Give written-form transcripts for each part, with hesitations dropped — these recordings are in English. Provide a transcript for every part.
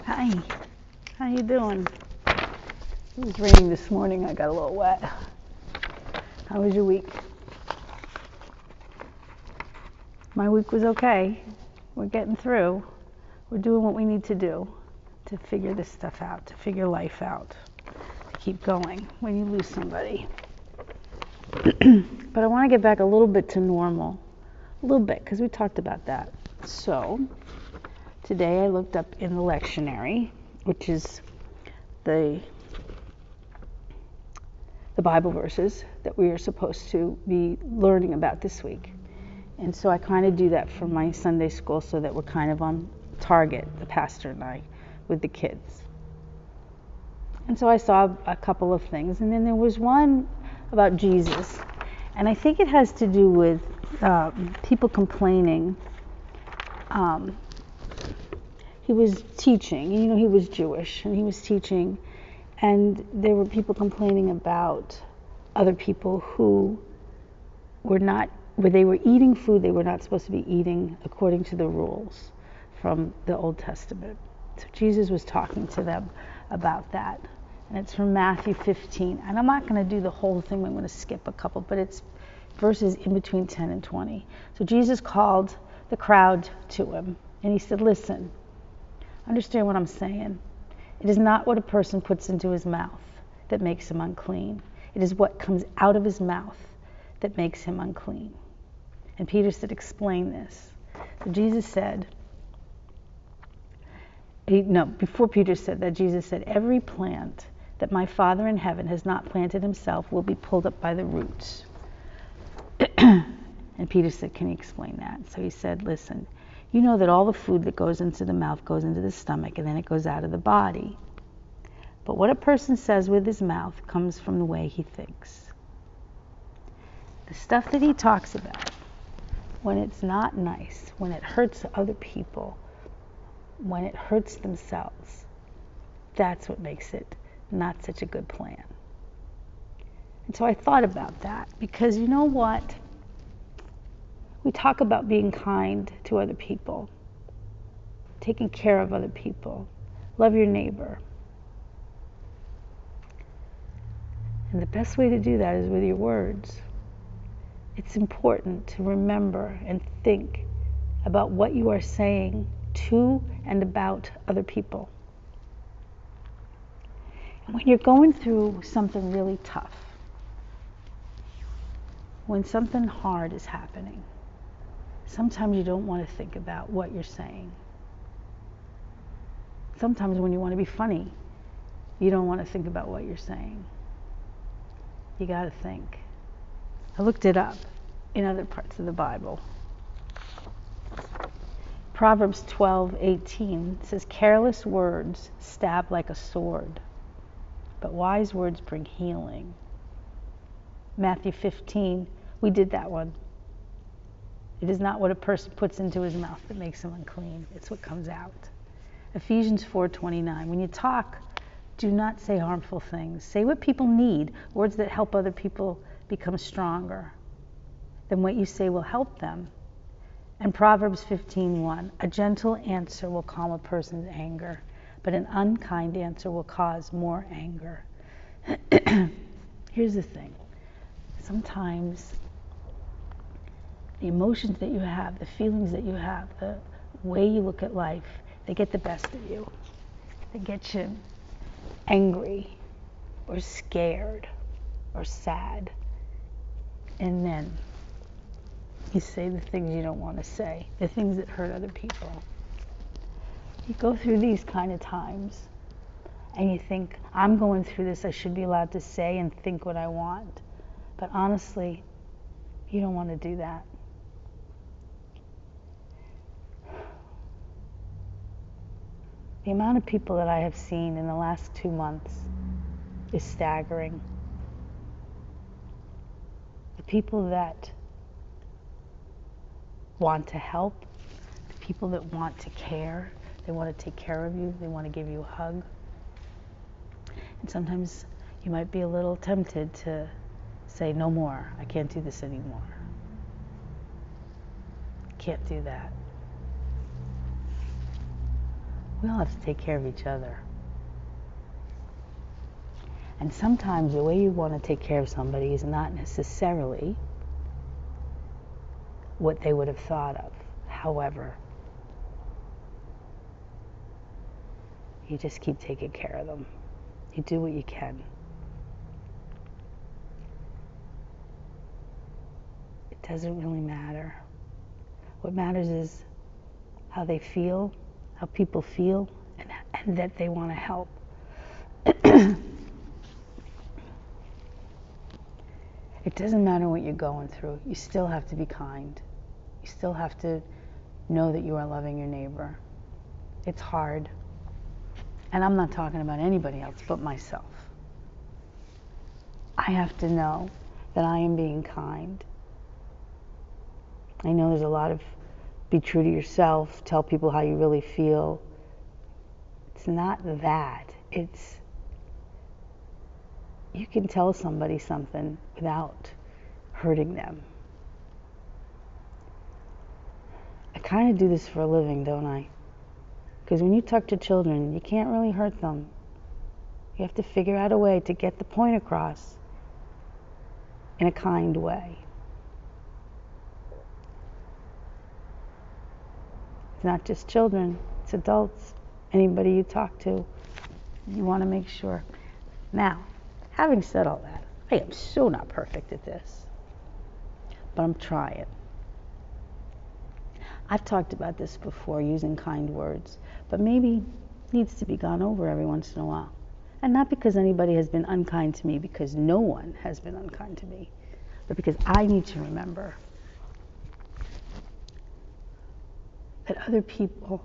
Hi, how you doing? It was raining this morning. I got a little wet. How was your week? My week was okay. We're getting through. We're doing what we need to do to figure this stuff out, to figure life out, to keep going when you lose somebody. But I want to get back a little bit to normal, a little bit, because we talked about that. So today I looked up in the lectionary, which is the Bible verses that we are supposed to be learning about this week. And so I kind of do that for my Sunday school so that we're kind of on target, the pastor and I, with the kids. And so I saw a couple of things. And then there was one about Jesus. And I think it has to do with people complaining. He was teaching. You know, he was Jewish, and he was teaching. And there were people complaining about other people who were not, where they were eating food they were not supposed to be eating according to the rules from the Old Testament. So Jesus was talking to them about that. And it's from Matthew 15. And I'm not going to do the whole thing. I'm going to skip a couple, but it's verses in between 10 and 20. So Jesus called the crowd to him, and he said, listen, understand what I'm saying. It is not what a person puts into his mouth that makes him unclean. It is what comes out of his mouth that makes him unclean. And Peter said, explain this. So Jesus said, before Peter said that, Jesus said, every plant that my Father in heaven has not planted himself will be pulled up by the roots. And Peter said, can you explain that? So he said, listen, you know that all the food that goes into the mouth goes into the stomach and then it goes out of the body. But what a person says with his mouth comes from the way he thinks. The stuff that he talks about, when it's not nice, when it hurts other people, when it hurts themselves, that's what makes it not such a good plan. And so I thought about that because you know what? We talk about being kind to other people, taking care of other people, love your neighbor. And the best way to do that is with your words. It's important to remember and think about what you are saying to and about other people. And when you're going through something really tough, when something hard is happening, sometimes you don't want to think about what you're saying. Sometimes when you want to be funny, you don't want to think about what you're saying. You got to think. I looked it up in other parts of the Bible. Proverbs 12:18 says, careless words stab like a sword, but wise words bring healing. Matthew 15, we did that one. It is not what a person puts into his mouth that makes him unclean. It's what comes out. Ephesians 4:29, when you talk, do not say harmful things. Say what people need, words that help other people become stronger. Then what you say will help them. And Proverbs 15:1, a gentle answer will calm a person's anger, but an unkind answer will cause more anger. Here's the thing. Sometimes the emotions that you have, the feelings that you have, the way you look at life, they get the best of you. They get you angry or scared or sad. And then you say the things you don't want to say, the things that hurt other people. You go through these kind of times and you think, I'm going through this, I should be allowed to say and think what I want. But honestly, you don't want to do that. The amount of people that I have seen in the last 2 months is staggering. The people that want to help, the people that want to care, they want to take care of you, they want to give you a hug. And sometimes you might be a little tempted to say, no more, I can't do this anymore. Can't do that. We all have to take care of each other. And sometimes the way you want to take care of somebody is not necessarily what they would have thought of. However, you just keep taking care of them. You do what you can. It doesn't really matter. What matters is how they feel, how people feel, and that they want to help. It doesn't matter what you're going through. You still have to be kind. You still have to know that you are loving your neighbor. It's hard. And I'm not talking about anybody else but myself. I have to know that I am being kind. I know there's a lot of be true to yourself, tell people how you really feel. It's not that. It's you can tell somebody something without hurting them. I kind of do this for a living, don't I? Because when you talk to children, you can't really hurt them. You have to figure out a way to get the point across in a kind way. It's not just children, it's adults. Anybody you talk to, you want to make sure. Now, having said all that, I am so not perfect at this, but I'm trying. I've talked about this before, using kind words, but maybe needs to be gone over every once in a while. And not because anybody has been unkind to me, because no one has been unkind to me, but because I need to remember that other people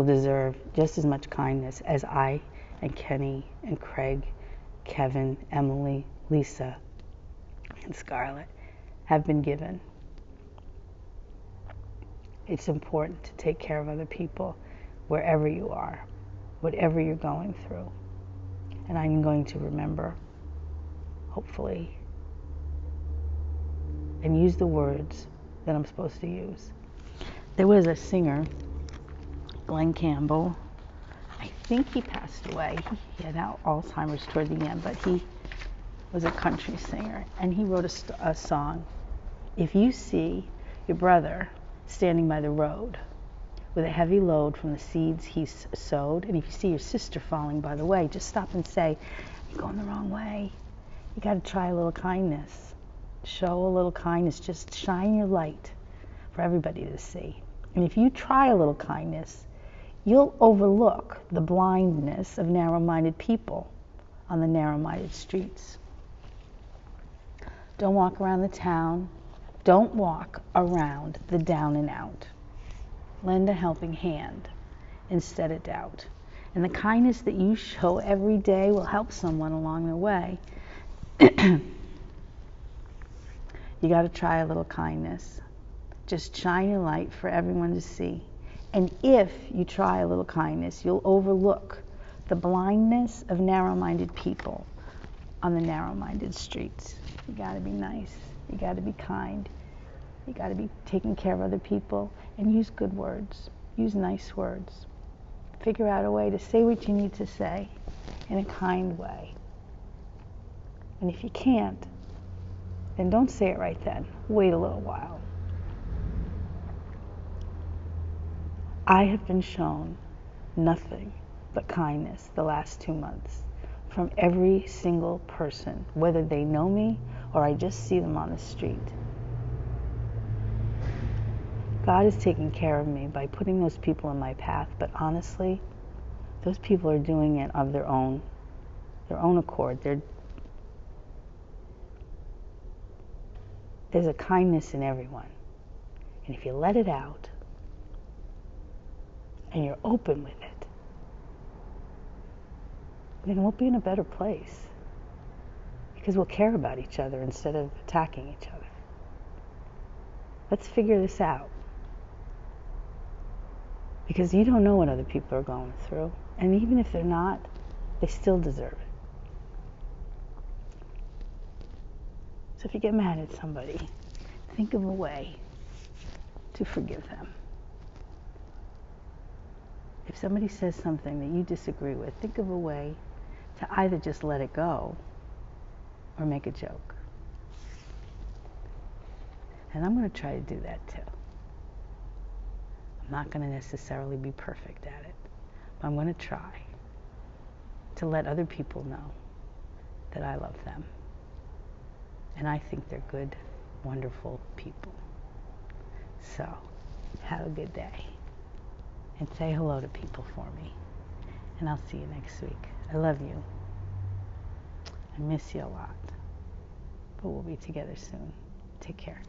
deserve just as much kindness as I and Kenny and Craig, Kevin, Emily, Lisa, and Scarlett have been given. It's important to take care of other people wherever you are, whatever you're going through. And I'm going to remember, hopefully, and use the words that I'm supposed to use. There was a singer, Glenn Campbell. I think he passed away. He had Alzheimer's toward the end, but he was a country singer, and he wrote a song. If you see your brother standing by the road with a heavy load from the seeds he's sowed, and if you see your sister falling by the way, just stop and say, you're going the wrong way. You got to try a little kindness. Show a little kindness. Just shine your light for everybody to see. And if you try a little kindness, you'll overlook the blindness of narrow-minded people on the narrow-minded streets. Don't walk around the town. Don't walk around the down and out. Lend a helping hand instead of doubt. And the kindness that you show every day will help someone along their way. You got to try a little kindness. Just shine your light for everyone to see. And if you try a little kindness, you'll overlook the blindness of narrow-minded people on the narrow-minded streets. You got to be nice. You got to be kind. You got to be taking care of other people, and use good words. Use nice words. Figure out a way to say what you need to say in a kind way. And if you can't, then don't say it right then. Wait a little while. I have been shown nothing but kindness the last 2 months from every single person, whether they know me or I just see them on the street. God is taking care of me by putting those people in my path, but honestly, those people are doing it of their own accord. There's a kindness in everyone. And if you let it out, and you're open with it, then we'll be in a better place. Because we'll care about each other instead of attacking each other. Let's figure this out. Because you don't know what other people are going through. And even if they're not, they still deserve it. So if you get mad at somebody, think of a way to forgive them. If somebody says something that you disagree with, think of a way to either just let it go or make a joke. And I'm going to try to do that too. I'm not going to necessarily be perfect at it, but I'm going to try to let other people know that I love them. And I think they're good, wonderful people. So, have a good day. And say hello to people for me. And I'll see you next week. I love you. I miss you a lot. But we'll be together soon. Take care.